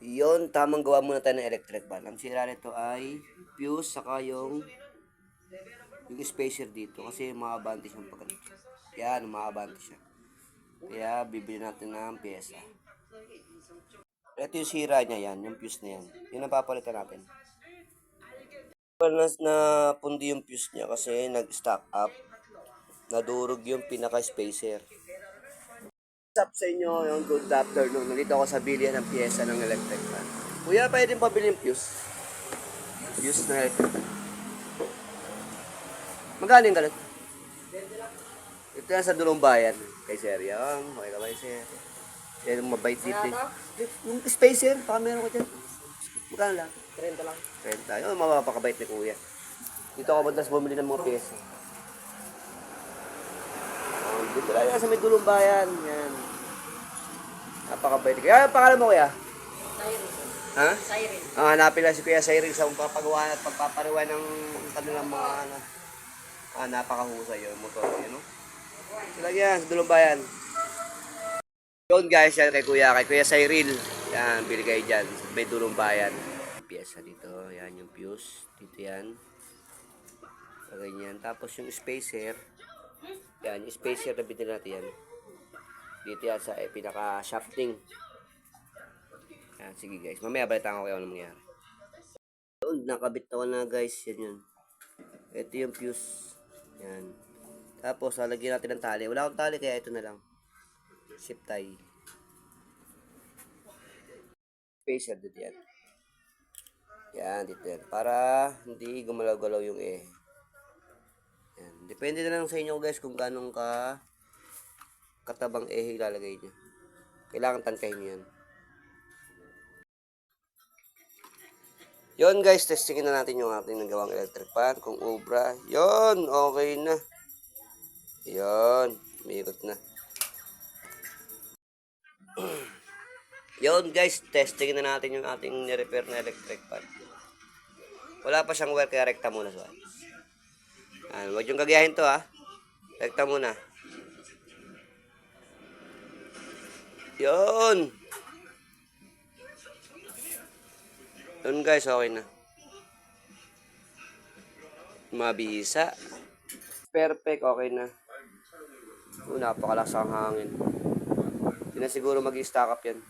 Yon, tamang gawa muna tayo ng electric fan. Ang sira nito ay fuse saka yung spacer dito kasi maabante siyang pagkat. Yan, maabante siya. Kaya bibili natin ng pyesa. Ito yung sira niya yan, yung fuse na yan. Yun ang papalitan natin. Na pundi yung fuse niya kasi nag-stack up. Nadurog yung pinaka-spacer. What's up sa inyo? Yung good afternoon. Nandito ako sa bilihan ng pyesa ng electric fan. Kuya, pwede pabili yung fuse? Fuse na electric fan. Magkano yung galit? Ito yan sa Dulong Bayan. Kay Sir Yang. Okay ka ba, Sir? Yan yung mabait dito. Yung spacer, baka meron ko dyan. Magkano lang? 30 lang. 30. Yung mapapakabait ni Kuya. Dito ako madalas bumili ng mga pyesa. Dito lang yan sa may Dulong Bayan. Yan. Napakabait. Kaya ang pangalan mo, Kuya? Siren. Ha? Siren. Hanapin lang si Kuya Cyril sa pagpapagawa at pagpapariwan ng kanilang mga napakahusay yung motor. Yun, no? Sila yan, sa Dulong Bayan. Yun guys, yan kay Kuya Cyril. Yan, bili kayo dyan. May Dulong Bayan. Piyesa dito. Yan yung fuse. Dito yan. So, ganyan. Tapos yung spacer. Yan, yung spacer na binili natin yan. Dito yan sa pinaka-shafting. Yan, sige guys. Mamaya balitaan ko kayo ano mangyari. Yun, nakabit na guys. Yan yun. Ito yung fuse. Yan. Tapos, lalagyan natin ng tali. Wala akong tali, kaya ito na lang. Zip tie. Spacer dito yan. Yan, dito yan. Para hindi gumalaw-galaw yung Yan. Depende na lang sa inyo guys kung ganong katabang ilalagay nyo. Kailangan tangkahin nyo yan. Yon guys, testingin na natin yung ating nagawang electric fan. Kung obra, yon, okay na. Yon, umiikot na. Yon guys, testingin na natin yung ating ni-repair na electric fan. Wala pa siyang wire, kaya rekta muna sa. Huwag yung gagayahin to ha. Rekta muna. Yon. Yun guys, okay na. Mabisa. Perfect, okay na. Napakalakas ang hangin. Hindi na siguro mag-stack up yan.